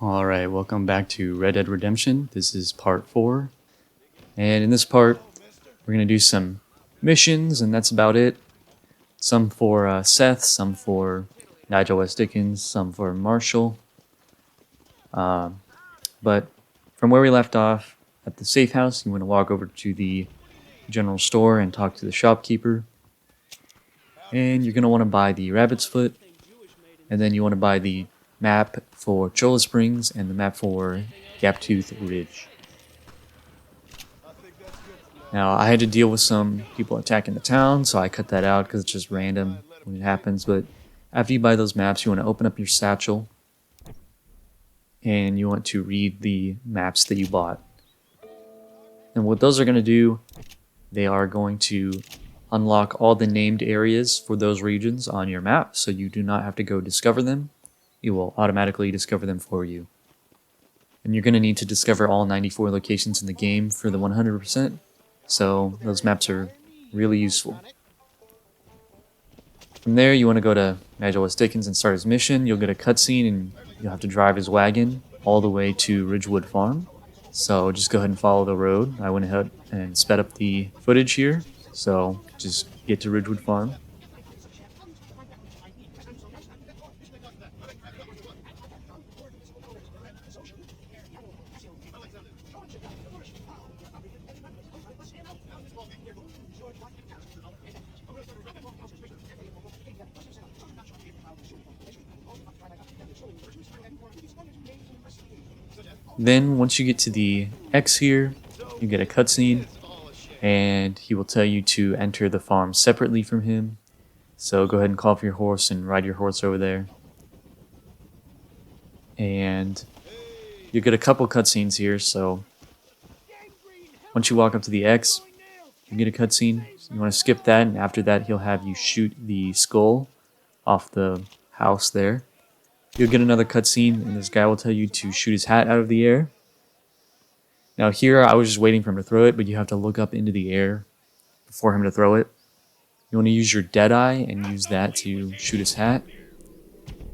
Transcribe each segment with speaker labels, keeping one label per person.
Speaker 1: Alright, welcome back to Red Dead Redemption. This is part 4. And in this part, we're going to do some missions, and that's about it. Some for Seth, some for Nigel S. Dickens, some for Marshall. But from where we left off, at the safe house, you want to walk over to the general store and talk to the shopkeeper. And you're going to want to buy the rabbit's foot, and then you want to buy the map for Cholla Springs and the map for Gaptooth Ridge. Now, I had to deal with some people attacking the town, so I cut that out because it's just random when it happens. But after you buy those maps, you want to open up your satchel and you want to read the maps that you bought. And what those are going to do, they are going to unlock all the named areas for those regions on your map, so you do not have to go discover them. It will automatically discover them for you. And you're going to need to discover all 94 locations in the game for the 100%, so those maps are really useful. From there, you want to go to Nigel S. Dickens and start his mission. You'll get a cutscene and you'll have to drive his wagon all the way to Ridgewood Farm. So just go ahead and follow the road. I went ahead and sped up the footage here, so just get to Ridgewood Farm. Then once you get to the X here, you get a cutscene, and he will tell you to enter the farm separately from him. So go ahead and call for your horse and ride your horse over there. And you get a couple cutscenes here, so once you walk up to the X, you get a cutscene. You want to skip that, and after that he'll have you shoot the skull off the house there. You'll get another cutscene, and this guy will tell you to shoot his hat out of the air. Now here, I was just waiting for him to throw it, but you have to look up into the air before him to throw it. You want to use your Deadeye and use that to shoot his hat.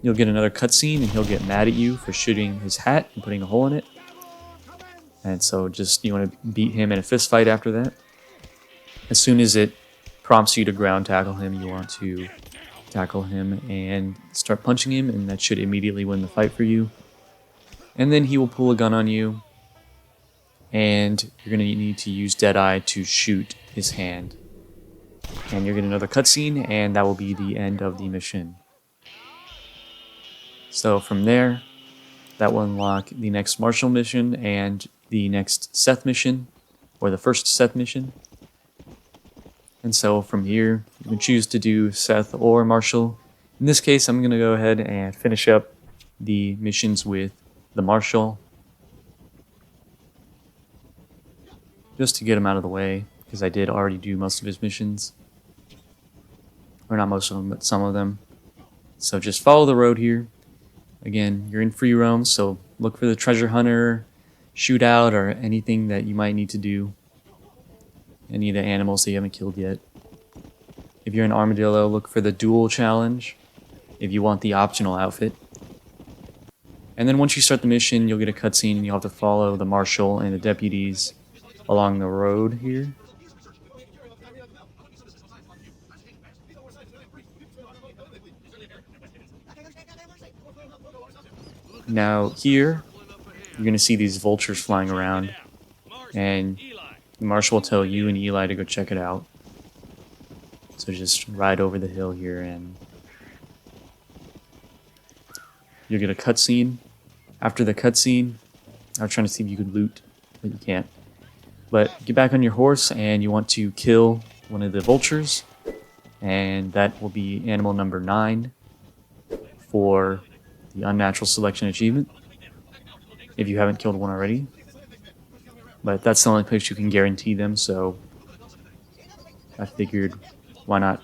Speaker 1: You'll get another cutscene, and he'll get mad at you for shooting his hat and putting a hole in it. And so just, you want to beat him in a fist fight after that. As soon as it prompts you to ground tackle him, you want to tackle him and start punching him, and that should immediately win the fight for you. And then he will pull a gun on you, and you're going to need to use Deadeye to shoot his hand. And you'll get another cutscene, and that will be the end of the mission. So from there, that will unlock the next Marshall mission and the next Seth mission, or the first Seth mission. And so from here, you can choose to do Seth or Marshall. In this case, I'm going to go ahead and finish up the missions with the Marshall, just to get him out of the way, because I did already do most of his missions. Or not most of them, but some of them. So just follow the road here. Again, you're in free roam, so look for the treasure hunter, shootout, or anything that you might need to do. Any of the animals that you haven't killed yet. If you're an armadillo, look for the duel challenge if you want the optional outfit. And then once you start the mission, you'll get a cutscene and you'll have to follow the marshal and the deputies along the road here. Now here, you're going to see these vultures flying around, and the marshal will tell you and Eli to go check it out. So just ride over the hill here and you'll get a cutscene. After the cutscene, I was trying to see if you could loot, but you can't. But get back on your horse and you want to kill one of the vultures, and that will be animal number 9 for the unnatural selection achievement, if you haven't killed one already. But that's the only place you can guarantee them, so I figured why not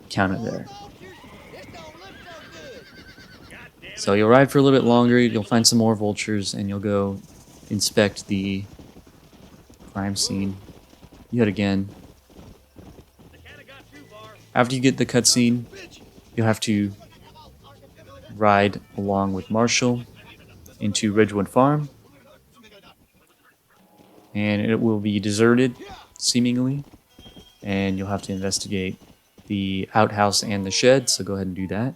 Speaker 1: count it there. So you'll ride for a little bit longer, you'll find some more vultures, and you'll go inspect the crime scene yet again. After you get the cutscene, you'll have to ride along with Marshall into Ridgewood Farm. And it will be deserted, seemingly. And you'll have to investigate the outhouse and the shed, so go ahead and do that.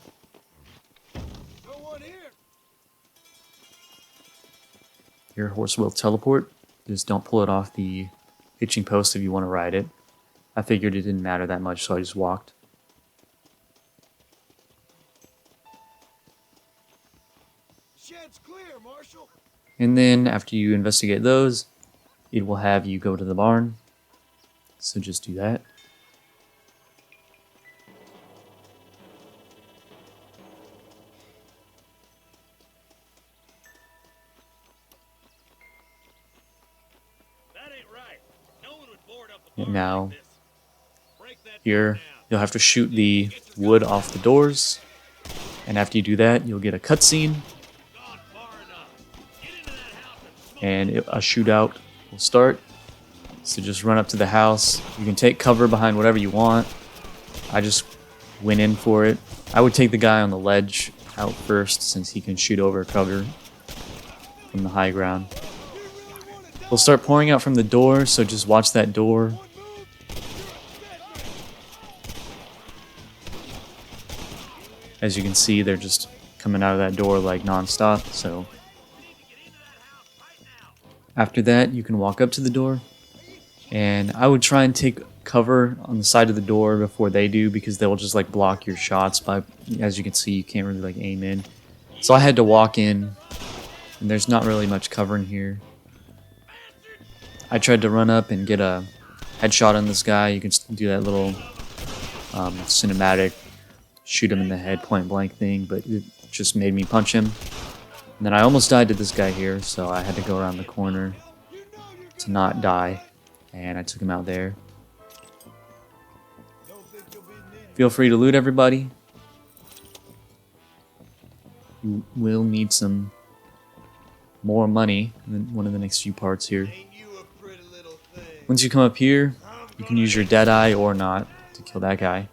Speaker 1: Your horse will teleport. Just don't pull it off the hitching post if you want to ride it. I figured it didn't matter that much, so I just walked.
Speaker 2: Shed's clear, Marshal.
Speaker 1: And then after you investigate those, it will have you go to the barn. So just do that.
Speaker 2: That ain't right. No one would board up a
Speaker 1: And
Speaker 2: barn
Speaker 1: now,
Speaker 2: like this. Break that
Speaker 1: here,
Speaker 2: door down.
Speaker 1: you'll have to shoot the wood off the doors. And after you do that, you'll get a cutscene.
Speaker 2: Gone far enough. Get into that house and smoke.
Speaker 1: And a shootout will start. So just run up to the house. You can take cover behind whatever you want. I just went in for it. I would take the guy on the ledge out first since he can shoot over cover from the high ground. We'll start pouring out from the door, so just watch that door. As you can see, they're just coming out of that door like non-stop, so after that, you can walk up to the door, and I would try and take cover on the side of the door before they do, because they will just like block your shots. By, as you can see, you can't really like aim in. So I had to walk in, and there's not really much cover in here. I tried to run up and get a headshot on this guy. You can do that little cinematic shoot him in the head point blank thing, but it just made me punch him. And then I almost died to this guy here, so I had to go around the corner to not die, and I took him out there. Feel free to loot everybody. You will need some more money in one of the next few parts here.
Speaker 2: Ain't you a pretty little thing?
Speaker 1: Once you come up here, you can use your Deadeye or not to kill that guy.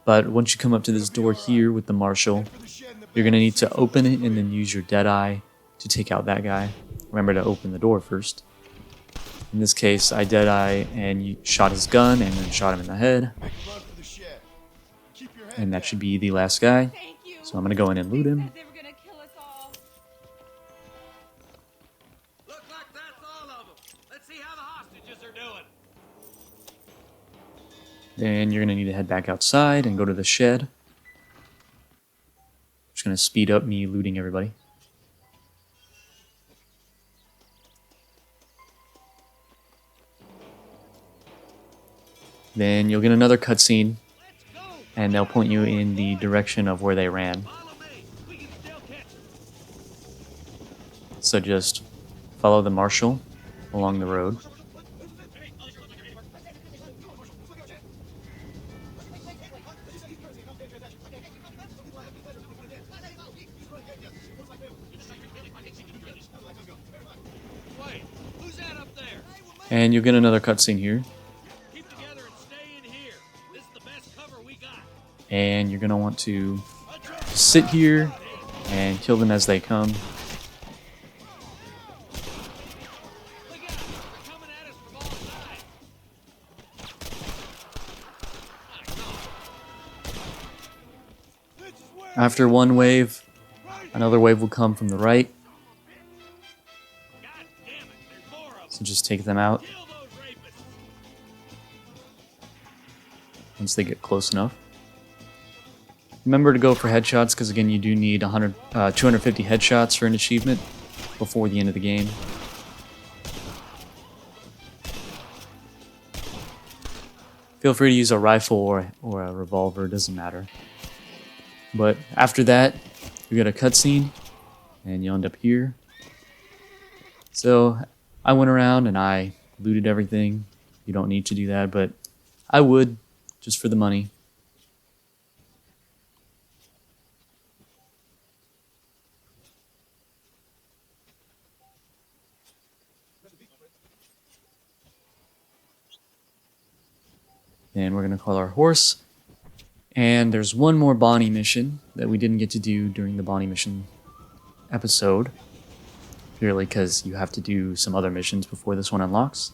Speaker 1: But once you come up to this door here with the Marshal, you're going to need to open it and then use your Deadeye to take out that guy. Remember to open the door first. In this case, I Deadeye and you shot his gun and then shot him in the head.
Speaker 2: Make a run for the shed. Keep your head
Speaker 1: And that
Speaker 2: down.
Speaker 1: should be the last guy.
Speaker 3: Thank you.
Speaker 1: So I'm going to go in and loot him.
Speaker 3: They were gonna kill us all.
Speaker 2: Look like that's all of them. Let's see how the hostages are doing.
Speaker 1: Then you're going to need to head back outside and go to the shed. Just going to speed up me looting everybody. Then you'll get another cutscene,
Speaker 2: Let's go.
Speaker 1: and they'll point you in the direction of where they ran.
Speaker 2: Follow me. We can still catch them.
Speaker 1: So just follow the Marshal along the road.
Speaker 2: Wait, who's that up there?
Speaker 1: And you'll get another cutscene here.
Speaker 2: Keep together and stay in here. This is the best cover we got.
Speaker 1: And you're going to want to sit here and kill them as they come.
Speaker 2: Look out! They're coming at us from all sides.
Speaker 1: After one wave, another wave will come from the right.
Speaker 2: God damn it! There's more of them.
Speaker 1: So just take them out
Speaker 2: Kill those rapists.
Speaker 1: once they get close enough. Remember to go for headshots, because again, you do need 250 headshots for an achievement before the end of the game. Feel free to use a rifle or a revolver, doesn't matter. But after that, you get a cutscene, and you'll end up here. So I went around and I looted everything. You don't need to do that, but I would, just for the money. And we're going to call our horse. And there's one more Bonnie mission that we didn't get to do during the Bonnie mission episode, purely because you have to do some other missions before this one unlocks.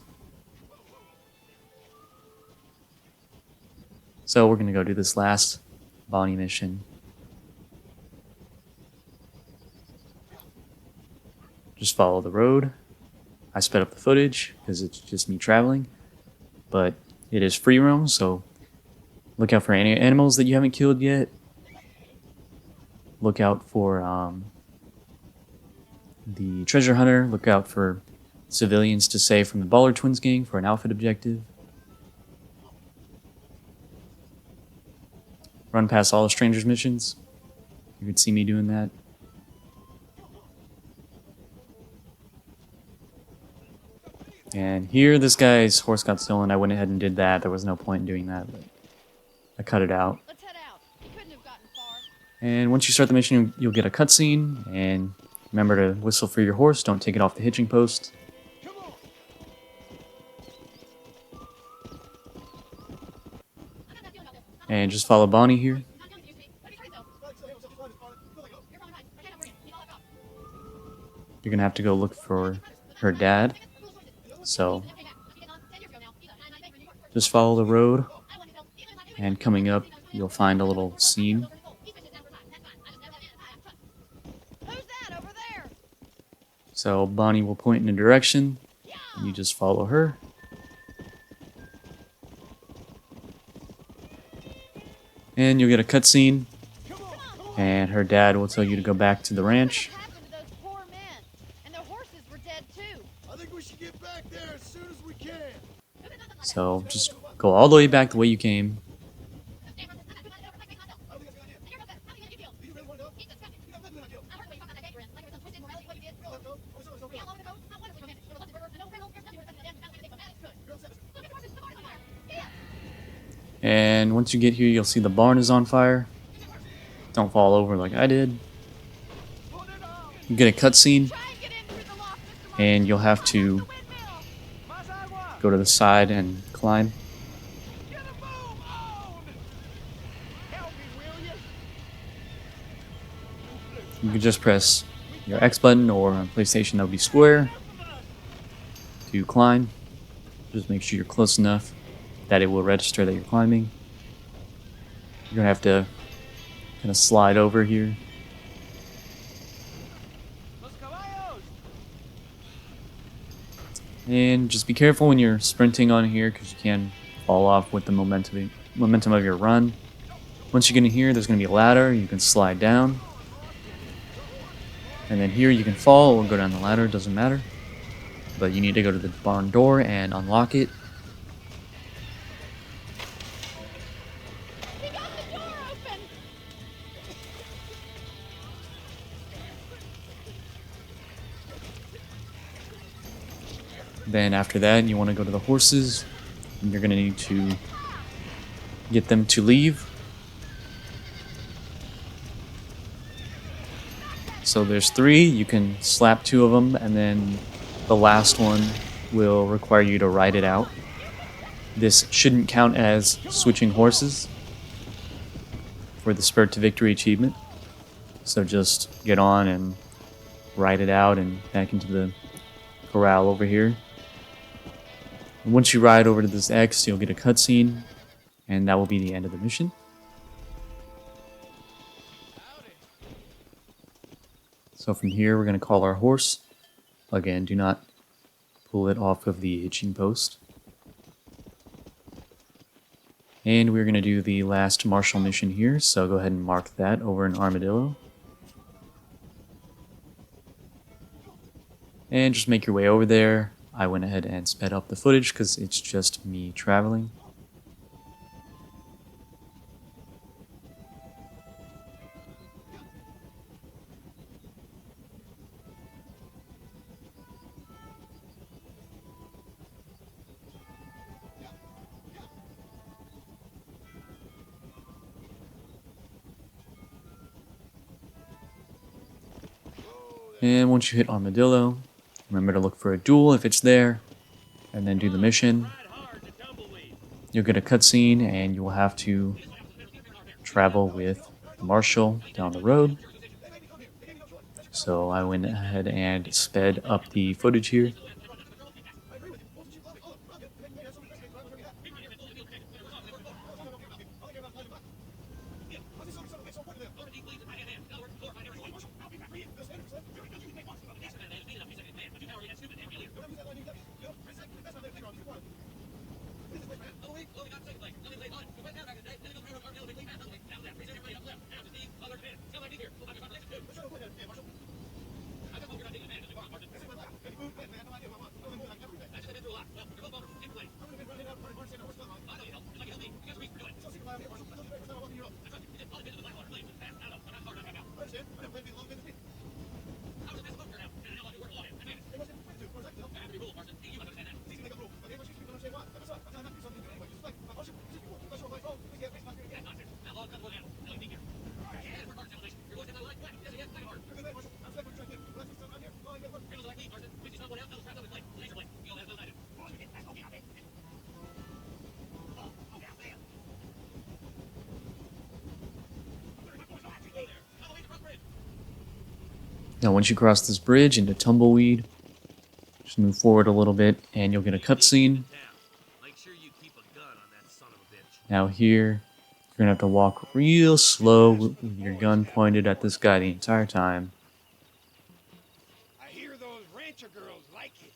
Speaker 1: So we're going to go do this last Bonnie mission. Just follow the road. I sped up the footage because it's just me traveling, but it is free roam, so look out for any animals that you haven't killed yet. Look out for the treasure hunter. Look out for civilians to save from the Baller Twins gang for an outfit objective. Run past all the strangers missions. You can see me doing that. And here, this guy's horse got stolen. I went ahead and did that. There was no point in doing that, but I cut it out.
Speaker 3: Let's head out. We couldn't have gotten far.
Speaker 1: And once you start the mission, you'll get a cutscene. And remember to whistle for your horse. Don't take it off the hitching post. And just follow Bonnie here. You're gonna have to go look for her dad. So just follow the road, and coming up, you'll find a little scene.
Speaker 3: Who's that over there?
Speaker 1: So Bonnie will point in a direction, and you just follow her. And you'll get a cutscene, and her dad will tell you to go back to the ranch.
Speaker 3: What happened to those poor men? And their horses were dead too.
Speaker 4: I think we should get back there as soon as we can.
Speaker 1: So just go all the way back the way you came. And once you get here, you'll see the barn is on fire. Don't fall over like I did. You get a cutscene,
Speaker 3: Try and get in through the loft, Mr.
Speaker 1: and you'll have to
Speaker 3: Windmill.
Speaker 1: go to the side and climb.
Speaker 4: Get a move on! Help me, will you?
Speaker 1: You can just press your X button, or on PlayStation that would be square, to climb. Just make sure you're close enough that it will register that you're climbing. You're gonna have to kind of slide over here.
Speaker 4: Los caballos!
Speaker 1: And just be careful when you're sprinting on here, because you can fall off with the momentum of your run. Once you get in here, there's going to be a ladder. You can slide down. And then here you can fall or go down the ladder. Doesn't matter. But you need to go to the barn door and unlock it.
Speaker 3: He got the door open.
Speaker 1: Then after that, you want to go to the horses. And you're going to need to get them to leave. So there's 3. You can slap 2 of them, and then the last one will require you to ride it out. This shouldn't count as switching horses for the Spur to Victory achievement. So just get on and ride it out and back into the corral over here. And once you ride over to this X, you'll get a cutscene, and that will be the end of the mission. So from here, we're going to call our horse. Again, do not pull it off of the hitching post. And we're going to do the last martial mission here, so go ahead and mark that over in Armadillo. And just make your way over there. I went ahead and sped up the footage because it's just me traveling. And once you hit Armadillo, remember to look for a duel if it's there, and then do the mission. You'll get a cutscene, and you will have to travel with Marshall down the road. So I went ahead and sped up the footage here. Now once you cross this bridge into Tumbleweed, just move forward a little bit and you'll get a cutscene.
Speaker 2: Make sure you keep a gun on that son of a bitch.
Speaker 1: Now here, you're going to have to walk real slow with your gun pointed at this guy the entire time.
Speaker 4: I hear those rancher girls like it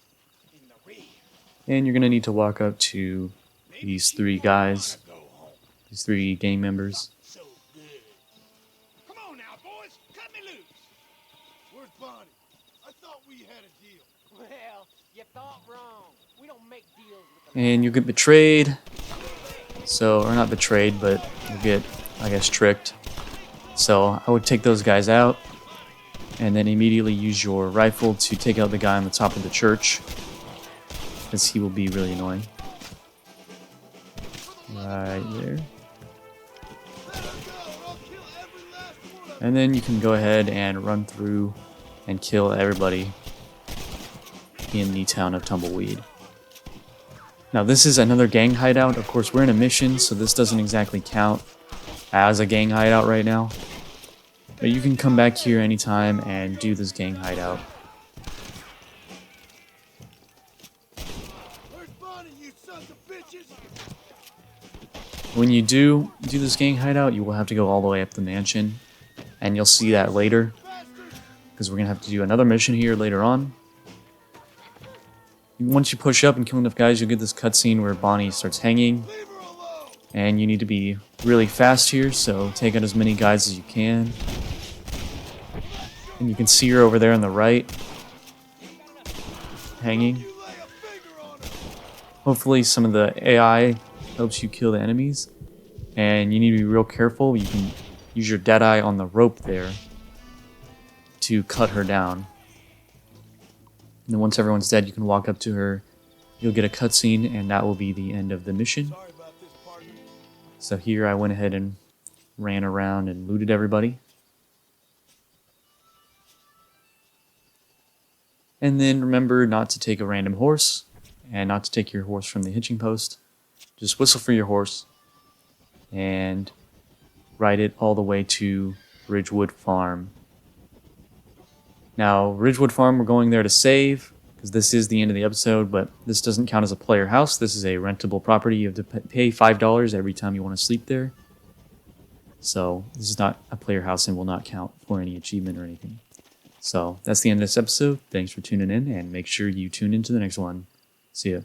Speaker 4: in the rear.
Speaker 1: And you're going to need to walk up to these three guys,
Speaker 4: Go home.
Speaker 1: these three gang members.
Speaker 4: So good. Come on now, boys. Cut me loose. Where's Bonnie? I thought we had a deal.
Speaker 5: Well, you thought wrong. We don't make deals with the
Speaker 1: And you'll get betrayed. So, or not betrayed, but you'll get, I guess, tricked. So I would take those guys out and then immediately use your rifle to take out the guy on the top of the church, because he will be really annoying. Right there. And then you can go ahead and run through and kill everybody in the town of Tumbleweed. Now this is another gang hideout. Of course, we're in a mission, so this doesn't exactly count as a gang hideout right now. But you can come back here anytime and do this gang hideout.
Speaker 4: Where's Bonnie, you sons of bitches?
Speaker 1: When you do this gang hideout, you will have to go all the way up the mansion. And you'll see that later, because we're going to have to do another mission here later on. Once you push up and kill enough guys, you'll get this cutscene where Bonnie starts hanging.
Speaker 4: Leave her alone.
Speaker 1: And you need to be really fast here, so take out as many guys as you can. And you can see her over there on the right, hanging.
Speaker 4: You lay a finger on her.
Speaker 1: Hopefully some of the AI helps you kill the enemies. And you need to be real careful. You can use your Deadeye on the rope there to cut her down. And then once everyone's dead, you can walk up to her. You'll get a cutscene, and that will be the end of the mission.
Speaker 4: Sorry about this, partner.
Speaker 1: So here I went ahead and ran around and looted everybody. And then remember not to take a random horse, and not to take your horse from the hitching post. Just whistle for your horse, and ride it all the way to Ridgewood Farm. Now, Ridgewood Farm, we're going there to save, because this is the end of the episode, but this doesn't count as a player house. This is a rentable property. You have to pay $5 every time you want to sleep there. So, this is not a player house and will not count for any achievement or anything. So, that's the end of this episode. Thanks for tuning in, and make sure you tune into the next one. See ya.